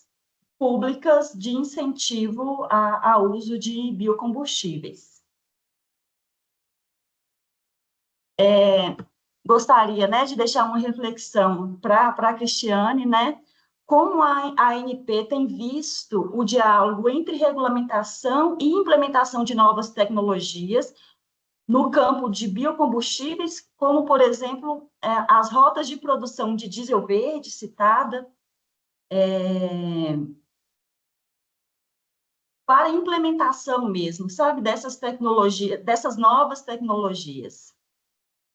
públicas de incentivo ao uso de biocombustíveis. Gostaria, né, de deixar uma reflexão para a Cristiane, né, como a ANP tem visto o diálogo entre regulamentação e implementação de novas tecnologias no campo de biocombustíveis, como, por exemplo, as rotas de produção de diesel verde citada, para a implementação mesmo, sabe, dessas tecnologias, dessas novas tecnologias.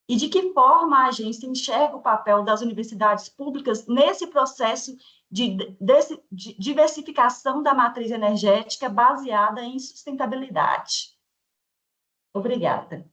E de que forma a agência enxerga o papel das universidades públicas nesse processo de diversificação da matriz energética baseada em sustentabilidade. Obrigada.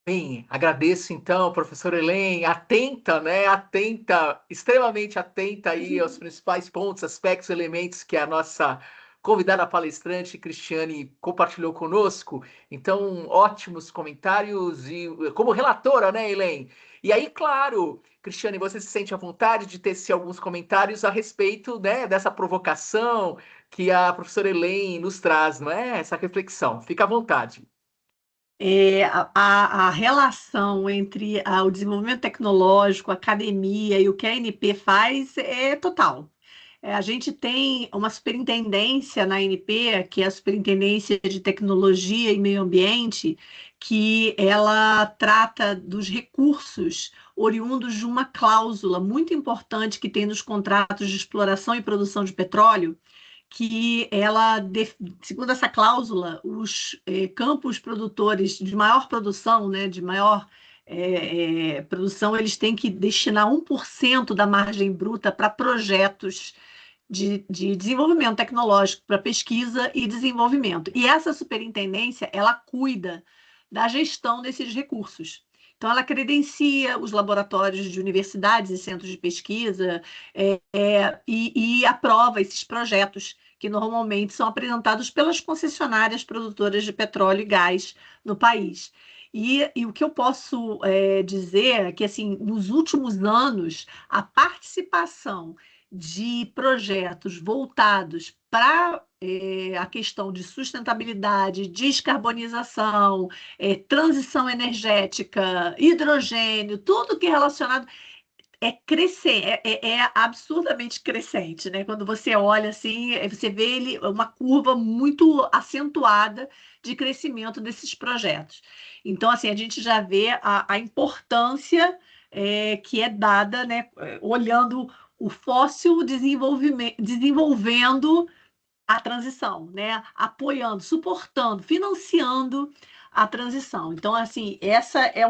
Bem, agradeço então, professora Helen, atenta, né? Atenta, extremamente atenta aí aos principais pontos, aspectos, elementos que a nossa convidada palestrante Cristiane compartilhou conosco. Então, ótimos comentários e como relatora, né, Helen? E aí, claro, Cristiane, você se sente à vontade de tecer alguns comentários a respeito, né, dessa provocação que a professora Helen nos traz, não é? Essa reflexão. Fica à vontade. A relação entre o desenvolvimento tecnológico, a academia e o que a ANP faz é total. A gente tem uma superintendência na ANP, que é a Superintendência de Tecnologia e Meio Ambiente, que ela trata dos recursos oriundos de uma cláusula muito importante que tem nos contratos de exploração e produção de petróleo, que ela, segundo essa cláusula, os campos produtores de maior produção, né, de maior produção, eles têm que destinar 1% da margem bruta para projetos de desenvolvimento tecnológico, para pesquisa e desenvolvimento. E essa superintendência, ela cuida da gestão desses recursos. Então, ela credencia os laboratórios de universidades e centros de pesquisa e aprova esses projetos que normalmente são apresentados pelas concessionárias produtoras de petróleo e gás no país. E o que eu posso dizer é que, assim, nos últimos anos, a participação de projetos voltados para a questão de sustentabilidade, descarbonização, transição energética, hidrogênio, tudo que é relacionado é absurdamente crescente, né? Quando você olha assim, você vê uma curva muito acentuada de crescimento desses projetos. Então, assim, a gente já vê a importância que é dada, né? Olhando o fóssil desenvolvendo a transição, né? Apoiando, suportando, financiando a transição. Então, assim, esse é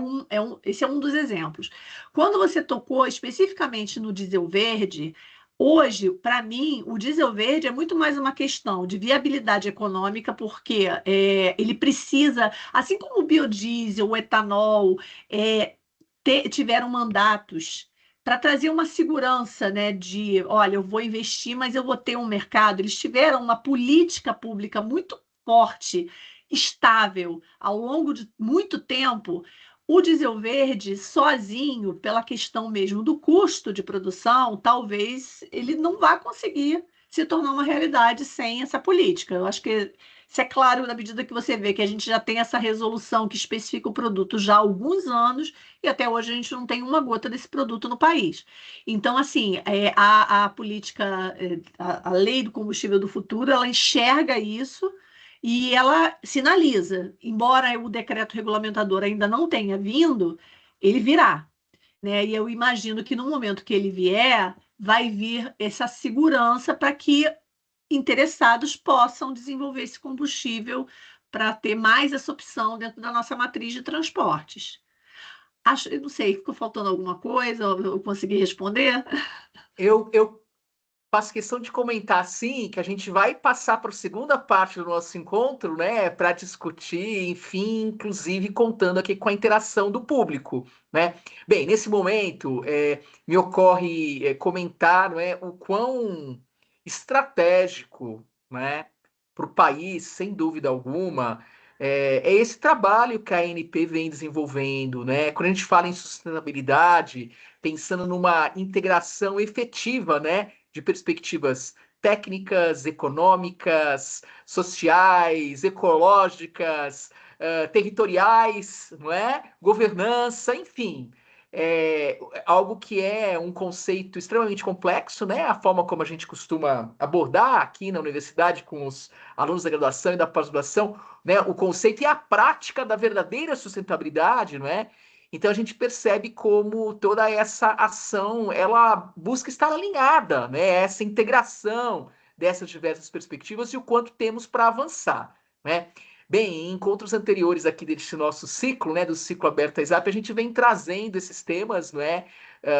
um dos exemplos. Quando você tocou especificamente no diesel verde, hoje, para mim, o diesel verde é muito mais uma questão de viabilidade econômica, porque ele precisa, assim como o biodiesel, o etanol, tiveram mandatos para trazer uma segurança, né, de, olha, eu vou investir, mas eu vou ter um mercado. Eles tiveram uma política pública muito forte, estável, ao longo de muito tempo. O diesel verde, sozinho, pela questão mesmo do custo de produção, talvez ele não vá conseguir se tornar uma realidade sem essa política. Eu acho que isso é claro na medida que você vê que a gente já tem essa resolução que especifica o produto já há alguns anos e até hoje a gente não tem uma gota desse produto no país. Então, assim, a política, a lei do combustível do futuro, ela enxerga isso e ela sinaliza, embora o decreto regulamentador ainda não tenha vindo, ele virá, né? E eu imagino que no momento que ele vier, vai vir essa segurança para que interessados possam desenvolver esse combustível para ter mais essa opção dentro da nossa matriz de transportes. Acho, eu não sei, ficou faltando alguma coisa? Eu consegui responder? Eu faço questão de comentar, sim, que a gente vai passar para a segunda parte do nosso encontro, né, para discutir, enfim, inclusive contando aqui com a interação do público, né? Bem, nesse momento, me ocorre comentar, não é, o quão estratégico, né, para o país, sem dúvida alguma, é esse trabalho que a ANP vem desenvolvendo, né? Quando a gente fala em sustentabilidade, pensando numa integração efetiva, né, de perspectivas técnicas, econômicas, sociais, ecológicas, territoriais, não é? Governança, enfim. É algo que é um conceito extremamente complexo, né? A forma como a gente costuma abordar aqui na universidade com os alunos da graduação e da pós-graduação, né? O conceito e a prática da verdadeira sustentabilidade, não é? Então a gente percebe como toda essa ação ela busca estar alinhada, né? Essa integração dessas diversas perspectivas e o quanto temos para avançar, né? Bem, em encontros anteriores aqui deste nosso ciclo, né, do ciclo aberto à ESAP, a gente vem trazendo esses temas, não é?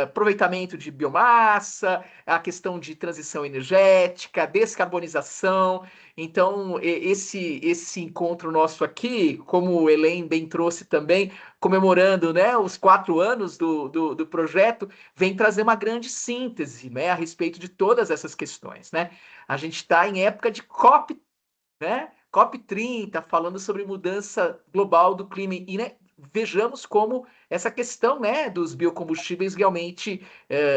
Aproveitamento de biomassa, a questão de transição energética, descarbonização. Então, esse encontro nosso aqui, como o Helen bem trouxe também, comemorando, né, os 4 anos do projeto, vem trazer uma grande síntese, né, a respeito de todas essas questões, né? A gente está em época de COP, né? COP30, falando sobre mudança global do clima e, né, vejamos como essa questão, né, dos biocombustíveis realmente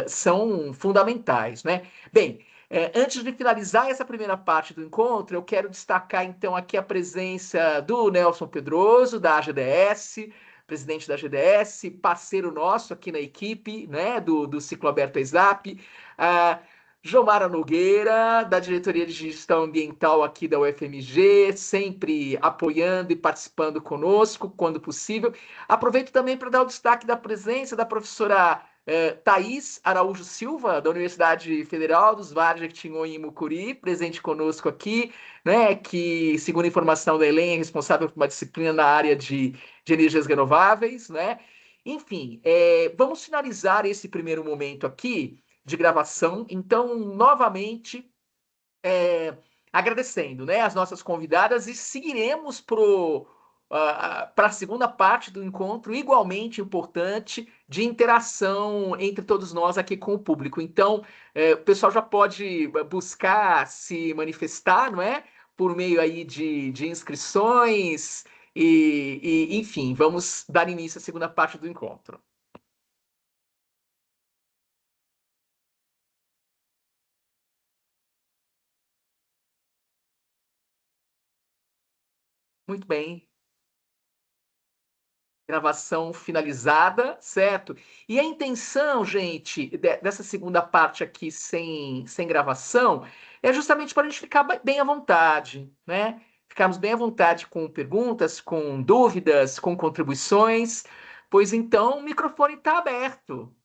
são fundamentais, né? Bem, antes de finalizar essa primeira parte do encontro, eu quero destacar então aqui a presença do Nelson Pedroso, da AGDS, presidente da GDS, parceiro nosso aqui na equipe, né, do Ciclo Aberto ESAP, Jomara Nogueira, da Diretoria de Gestão Ambiental aqui da UFMG, sempre apoiando e participando conosco, quando possível. Aproveito também para dar o destaque da presença da professora Thaís Araújo Silva, da Universidade Federal dos Vales de Jequitinhonha e Mucuri, presente conosco aqui, né, que, segundo a informação da Helen, é responsável por uma disciplina na área de energias renováveis, né? Enfim, vamos finalizar esse primeiro momento aqui de gravação. Então, novamente, agradecendo, né, as nossas convidadas e seguiremos para a segunda parte do encontro, igualmente importante, de interação entre todos nós aqui com o público. Então, o pessoal já pode buscar se manifestar, não é? Por meio aí de inscrições enfim, vamos dar início à segunda parte do encontro. Muito bem. Gravação finalizada, certo? E a intenção, gente, dessa segunda parte aqui sem gravação, é justamente para a gente ficar bem à vontade, né? Ficarmos bem à vontade com perguntas, com dúvidas, com contribuições, pois então o microfone está aberto.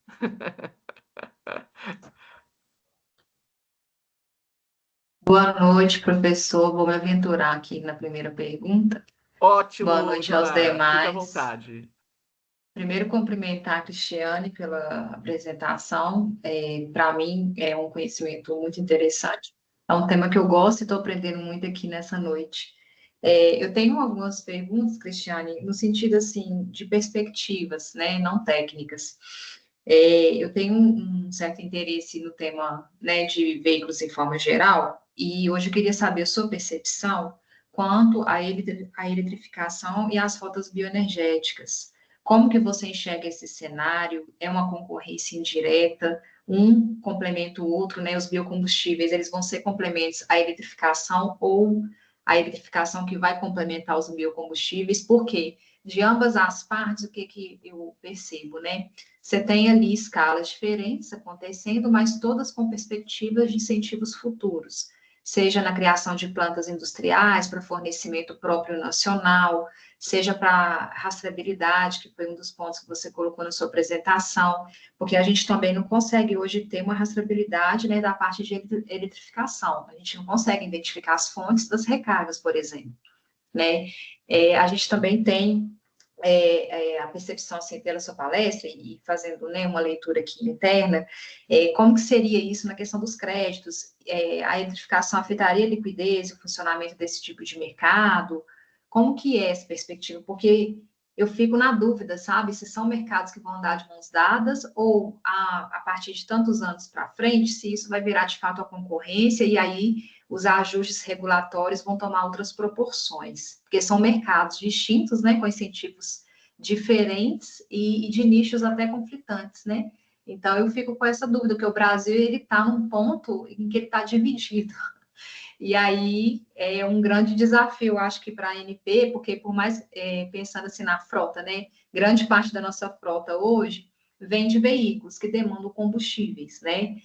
Boa noite, professor. Vou me aventurar aqui na primeira pergunta. Boa Ótimo, noite aos Jomara, fica à demais. vontade. Primeiro, cumprimentar a Cristiane pela apresentação. Para mim, é um conhecimento muito interessante. É um tema que eu gosto e estou aprendendo muito aqui nessa noite. Eu tenho algumas perguntas, Cristiane, no sentido assim de perspectivas, né, não técnicas. Eu tenho um certo interesse no tema, né, de veículos em forma geral, e hoje eu queria saber a sua percepção quanto à eletrificação e às rotas bioenergéticas. Como que você enxerga esse cenário? É uma concorrência indireta? Um complementa o outro, né? Os biocombustíveis, eles vão ser complementos à eletrificação ou a eletrificação que vai complementar os biocombustíveis? Por quê? De ambas as partes, o que eu percebo, né? Você tem ali escalas diferentes acontecendo, mas todas com perspectivas de incentivos futuros, seja na criação de plantas industriais para fornecimento próprio nacional, seja para rastreabilidade, que foi um dos pontos que você colocou na sua apresentação, porque a gente também não consegue hoje ter uma rastreabilidade, né, da parte de eletrificação. A gente não consegue identificar as fontes das recargas, por exemplo, né? A gente também tem a percepção, assim, pela sua palestra e fazendo, né, uma leitura aqui interna, como que seria isso na questão dos créditos? A eletrificação afetaria a liquidez e o funcionamento desse tipo de mercado? Como que é essa perspectiva? Porque eu fico na dúvida, sabe, se são mercados que vão andar de mãos dadas ou a partir de tantos anos para frente, se isso vai virar de fato a concorrência e aí os ajustes regulatórios vão tomar outras proporções, porque são mercados distintos, né, com incentivos diferentes e de nichos até conflitantes, né? Então, eu fico com essa dúvida, que o Brasil, ele está num ponto em que ele está dividido. E aí, é um grande desafio, acho que para a ANP, porque por mais, pensando assim na frota, né? Grande parte da nossa frota hoje vem de veículos que demandam combustíveis, né?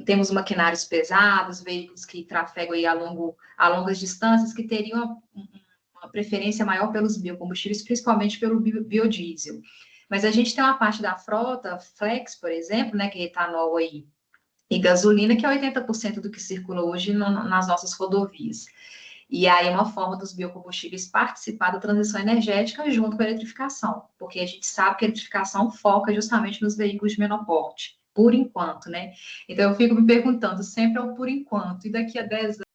Temos maquinários pesados, veículos que trafegam aí a longas distâncias, que teriam uma preferência maior pelos biocombustíveis, principalmente pelo biodiesel. Mas a gente tem uma parte da frota, flex, por exemplo, né, que é etanol aí, e gasolina, que é 80% do que circula hoje nas nossas rodovias. E aí, uma forma dos biocombustíveis participar da transição energética junto com a eletrificação, porque a gente sabe que a eletrificação foca justamente nos veículos de menor porte, por enquanto, né? Então, eu fico me perguntando, sempre é o por enquanto, e daqui a 10